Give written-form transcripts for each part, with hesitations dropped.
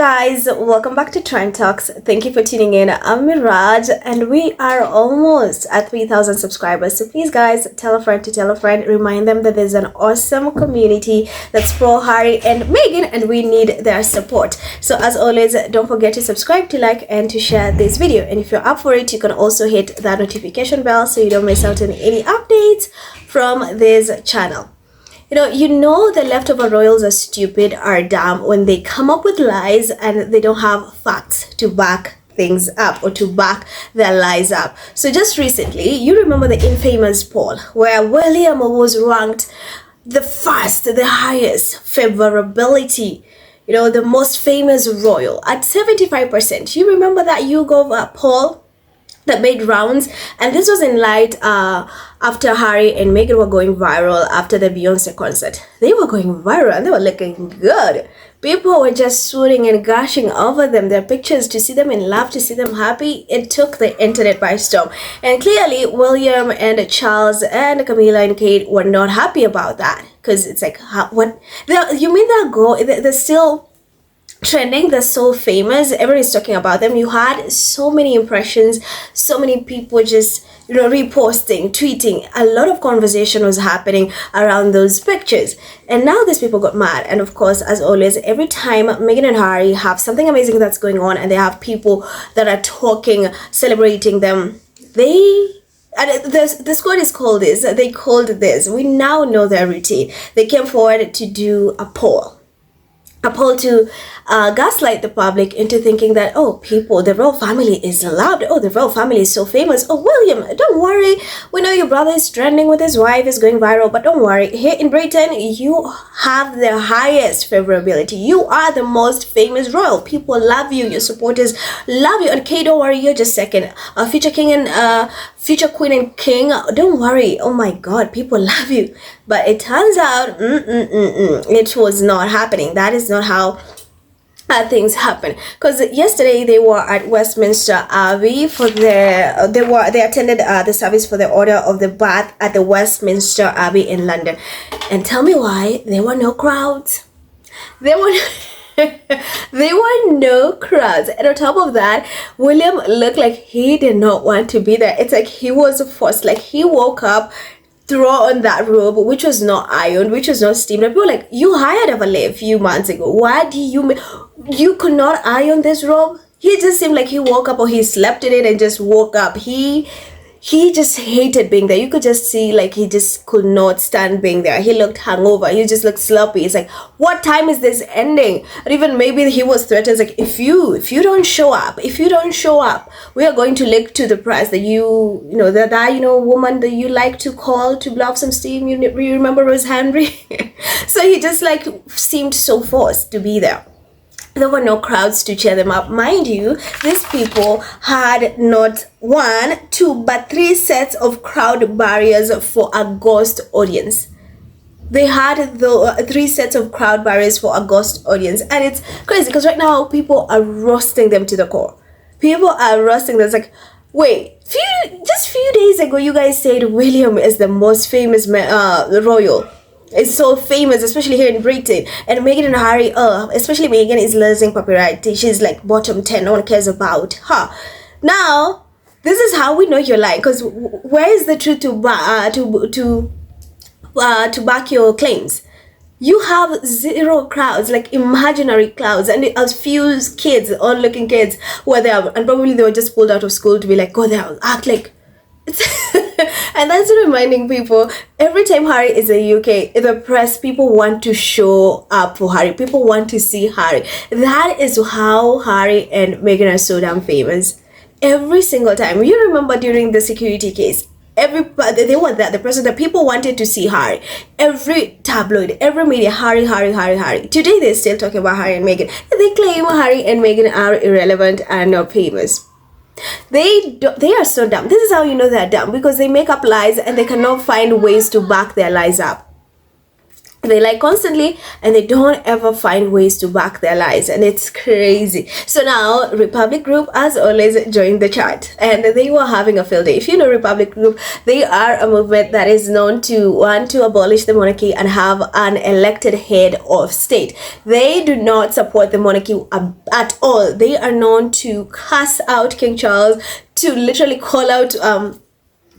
guys, welcome back to Trend Talks. Thank you for tuning in. I'm Miraj and we are almost at 3,000 subscribers. So please guys, tell a friend to tell a friend. Remind them that there's an awesome community that's pro Harry and Meghan and we need their support. So as always, don't forget to subscribe, to like and to share this video. And if you're up for it, you can also hit that notification bell so you don't miss out on any updates from this channel. You know the leftover royals are stupid, are dumb when they come up with lies and they don't have facts to back things up or to back their lies up. So just recently, you remember the infamous poll where William was ranked the first, the highest favourability, the most famous royal at 75%. You remember that YouGov poll that made rounds, and this was in light after Harry and Meghan were going viral after the Beyonce concert. They were going viral and they were looking good. People were just swooning and gushing over them, their pictures, to see them in love, to see them happy. It took the internet by storm. And clearly, William and Charles and Camilla and Kate were not happy about that, because it's like, what? You mean they're still trending, they're so famous, everybody's talking about them. You had so many impressions, so many people just reposting, tweeting. A lot of conversation was happening around those pictures, and now these people got mad. And of course, as always, every time Meghan and Harry have something amazing that's going on and they have people that are talking, celebrating them, the squad is called this, they called this, we now know their routine. They came forward to do a poll to gaslight the public into thinking that, the royal family is loved, the royal family is so famous. William, don't worry, we know your brother is trending with his wife, is going viral, but don't worry, here in Britain you have the highest favourability, you are the most famous royal, people love you, your supporters love you. And Kate, don't worry, you're just second, future king and future queen and king, don't worry, oh my god, people love you. But it turns out it was not happening. That is not how things happen, because yesterday they were at Westminster Abbey for they attended the service for the Order of the Bath at the Westminster Abbey in London. And tell me why there were no crowds. There were no crowds. And on top of that, William looked like he did not want to be there. It's like he was forced. Like he woke up, throw on that robe, which was not ironed, which was not steamed. And people were like, you hired a valet a few months ago. Why do you could not iron this robe? He just seemed like he woke up, or he slept in it and just woke up. He just hated being there. You could just see like he just could not stand being there. He looked hungover. He just looked sloppy. It's like, what time is this ending? And even maybe he was threatened, like, if you don't show up, we are going to leak to the press that that woman that you like to call to blow off some steam. You remember Rose Henry? So he just like seemed so forced to be there. There were no crowds to cheer them up. Mind you, these people had not 1, 2, but 3 sets of crowd barriers for a ghost audience. They had the 3 sets of crowd barriers for a ghost audience. And it's crazy because right now people are roasting them to the core. People are roasting them. It's like, wait, just few days ago you guys said William is the most famous royal. It's so famous, especially here in Britain. And Meghan and Harry, especially Meghan, is losing popularity. She's like bottom 10, no one cares about her. Now, this is how we know you're lying, because where is the truth to back your claims? You have 0 crowds, like imaginary crowds, and a few kids, onlooking kids, who are there, and probably they were just pulled out of school to be like, go there, act like. And that's reminding people, every time Harry is in UK, in the press, people want to show up for Harry. People want to see Harry. That is how Harry and Meghan are so damn famous. Every single time. You remember during the security case, everybody, they were there, the president, people wanted to see Harry. Every tabloid, every media, Harry. Today they're still talking about Harry and Meghan. They claim Harry and Meghan are irrelevant and not famous. They are so dumb. This is how you know they're dumb, because they make up lies and they cannot find ways to back their lies up. they lie constantly, and they don't ever find ways to back their lies, and it's crazy. So now Republic Group, as always, joined the chat, and they were having a field day. If you know Republic Group, they are a movement that is known to want to abolish the monarchy and have an elected head of state. They do not support the monarchy at all. They are known to cuss out King Charles, to literally call out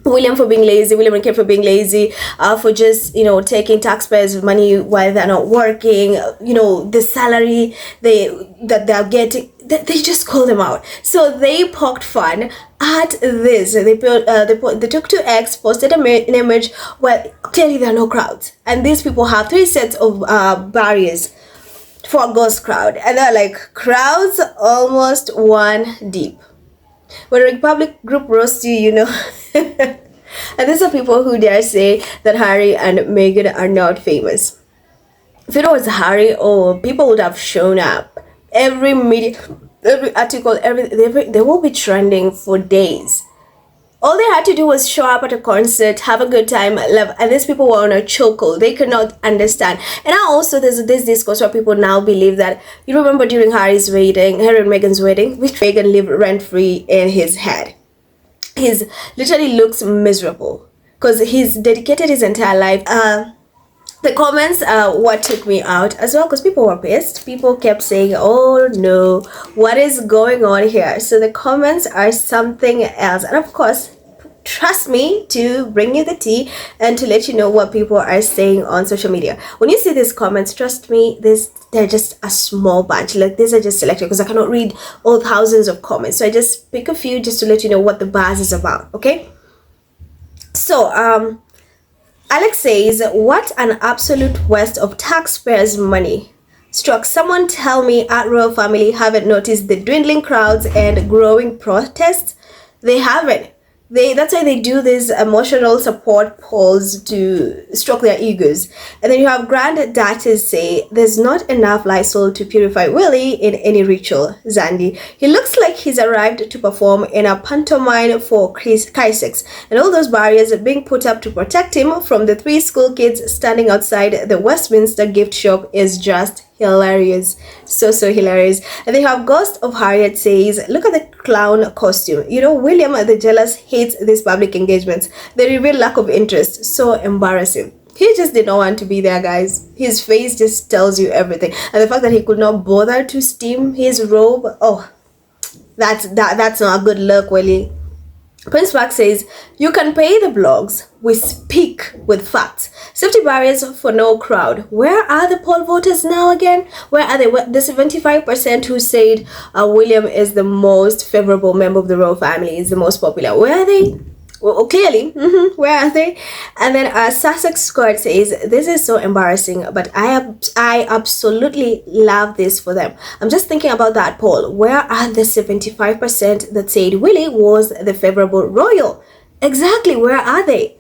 William for being lazy, William and Kate for being lazy, for just, taking taxpayers' money while they're not working, the salary that they're getting, they just call them out. So they poked fun at this. They took to X, posted an image where clearly there are no crowds. And these people have 3 sets of barriers for a ghost crowd. And they're like, crowds almost 1 deep. When a Republic Group roasts you, and these are people who dare say that Harry and Meghan are not famous. If it was Harry, people would have shown up. Every media, every article, they will be trending for days. All they had to do was show up at a concert, have a good time, and these people were on a chokehold. They could not understand. And now also there's this discourse where people now believe that, you remember during Harry and Meghan's wedding, which Meghan lived rent-free in his head. He literally looks miserable because he's dedicated his entire life. The comments what took me out as well, because people were pissed. People kept saying, oh no, what is going on here? So the comments are something else. And of course, trust me to bring you the tea and to let you know what people are saying on social media. When you see these comments, trust me, they're just a small batch. Like, these are just selected because I cannot read all thousands of comments. So I just pick a few just to let you know what the buzz is about, okay? So, Alex says, what an absolute waste of taxpayers' money. Struck, someone tell me at Royal Family haven't noticed the dwindling crowds and growing protests? They haven't. That's why they do these emotional support polls to stroke their egos. And then you have granddaughters say, there's not enough Lysol to purify Willie in any ritual. Zandi, he looks like he's arrived to perform in a pantomime for Chrysex. And all those barriers are being put up to protect him from the 3 school kids standing outside the Westminster gift shop is just hilarious. So hilarious. And they have Ghost of Harriet says, look at the clown costume. William the Jealous hates these public engagements. They reveal lack of interest. So embarrassing. He just did not want to be there, guys. His face just tells you everything. And the fact that he could not bother to steam his robe, that's not a good look, Willie. Prince Park says, you can pay the blogs. We speak with facts. Safety barriers for no crowd. Where are the poll voters now again? Where are they? The 75% who said William is the most favorable member of the royal family, is the most popular. Where are they? Well, clearly, where are they? And then Sussex Squad says, this is so embarrassing, but I absolutely love this for them. I'm just thinking about that poll. Where are the 75% that said Willie was the favorable royal? Exactly, where are they?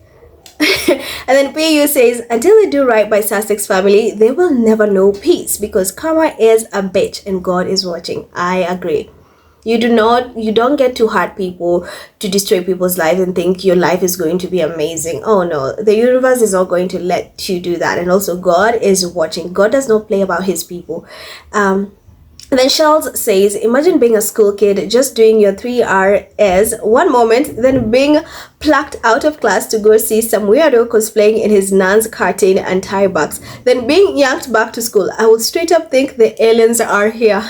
And then PU says, until they do right by Sussex family, they will never know peace because karma is a bitch and God is watching. I agree. You don't get to hurt people, to destroy people's lives and think your life is going to be amazing. Oh no, the universe is not going to let you do that. And also God is watching. God does not play about his people. And then Charles says, imagine being a school kid, just doing your 3Rs one moment, then being plucked out of class to go see some weirdo cosplaying in his nan's cartoon and tie box, then being yanked back to school. I would straight up think the aliens are here.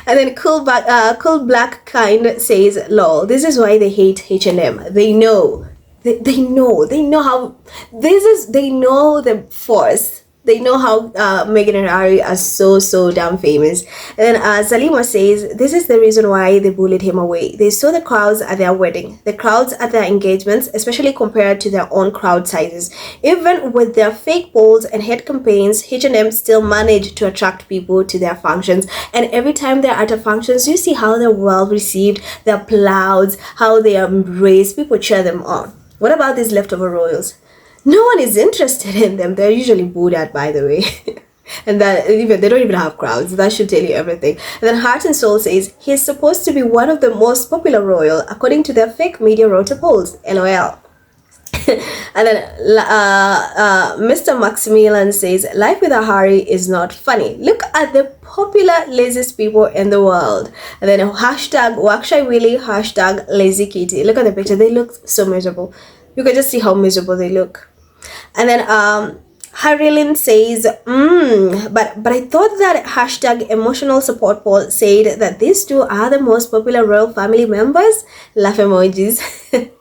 And then cool black kind says, lol, this is why they hate H&M. They know how they know the force. They know how Meghan and Harry are so damn famous. And then Salima says, this is the reason why they bullied him away. They saw the crowds at their wedding, the crowds at their engagements, especially compared to their own crowd sizes. Even with their fake polls and hate campaigns, H&M still managed to attract people to their functions. And every time they're at a functions, you see how they're well received, they're applauded, how they are embraced, people cheer them on. What about these leftover royals? No one is interested in them. They're usually booed at, by the way. And that even they don't even have crowds. That should tell you everything. And then Heart and Soul says, he's supposed to be one of the most popular royal, according to their fake media rota polls. LOL. And then Mr. Maximilian says, life with a Harry is not funny. Look at the popular laziest people in the world. And then hashtag Wakshay Willy, hashtag lazy kitty. Look at the picture. They look so miserable. You can just see how miserable they look. And then Harilyn says, but I thought that hashtag emotional support poll said that these two are the most popular royal family members. Laugh emojis.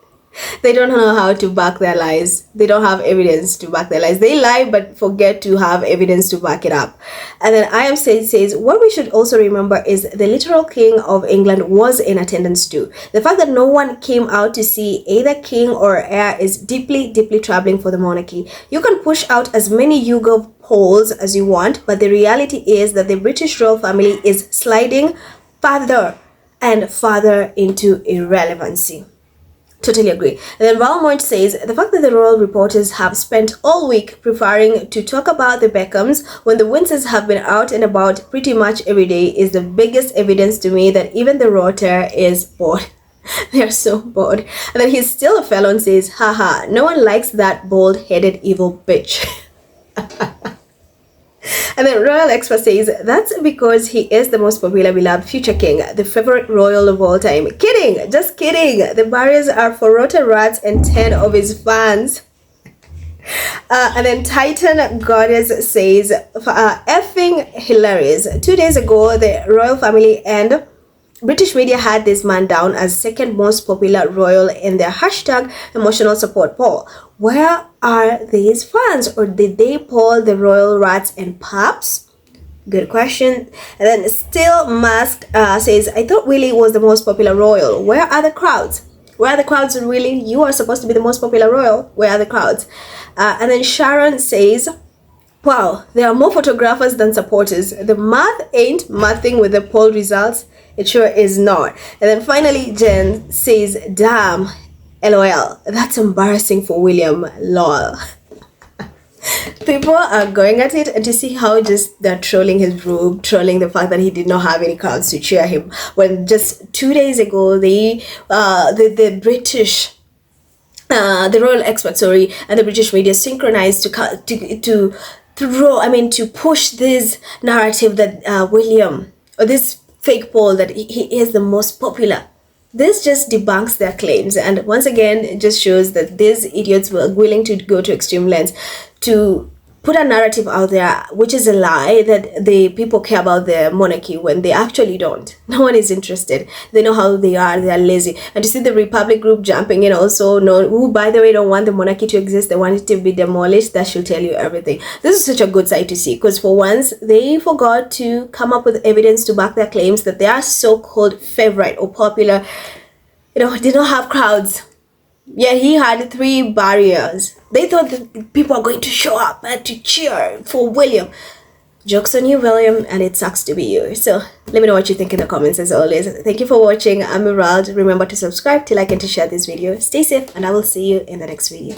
They don't know how to back their lies. They don't have evidence to back their lies. They lie but forget to have evidence to back it up. And then I am says, what we should also remember is the literal king of England was in attendance too. The fact that no one came out to see either king or heir is deeply, deeply troubling for the monarchy. You can push out as many YouGov polls as you want, but the reality is that the British royal family is sliding farther and farther into irrelevancy. Totally agree. And then Valmont says, the fact that the royal reporters have spent all week preferring to talk about the Beckhams when the Windsors have been out and about pretty much every day is the biggest evidence to me that even the rotter is bored. They are so bored. And then he's still a felon says, haha, no one likes that bald-headed evil bitch. And then Royal Expert says, that's because he is the most popular, beloved future king, the favorite royal of all time. Kidding, just kidding. The barriers are for rotten rats and 10 of his fans. And then Titan Goddess says, effing hilarious. 2 days ago, the royal family and British media had this man down as second most popular royal in their hashtag emotional support poll. Where are these fans? Or did they poll the royal rats and pups? Good question. And then Still Masked says, I thought Willy was the most popular royal. Where are the crowds? Where are the crowds, Willy? You are supposed to be the most popular royal. Where are the crowds? And then Sharon says, wow, there are more photographers than supporters. The math ain't mathing with the poll results. It sure is not. And then finally, Jen says, damn, LOL. That's embarrassing for William, lol. People are going at it, and to see how just they're trolling his robe, trolling the fact that he did not have any crowds to cheer him. When just 2 days ago, the British, the royal experts, and the British media synchronized to push this narrative that William, or this fake poll that he is the most popular. This just debunks their claims, and once again it just shows that these idiots were willing to go to extreme lengths to put a narrative out there which is a lie, that the people care about the monarchy when they actually don't. No one is interested. They know how they are lazy. And to see the Republic group jumping in also, who by the way don't want the monarchy to exist, they want it to be demolished, that should tell you everything. This is such a good sight to see, because for once they forgot to come up with evidence to back their claims that they are so-called favorite or popular, did not have crowds. Yeah, he had 3 barriers. They thought that people are going to show up and to cheer for William. Joke's on you, William, and it sucks to be you. So let me know what you think in the comments as always. Thank you for watching. I'm Emerald. Remember to subscribe, to like, and to share this video. Stay safe, and I will see you in the next video.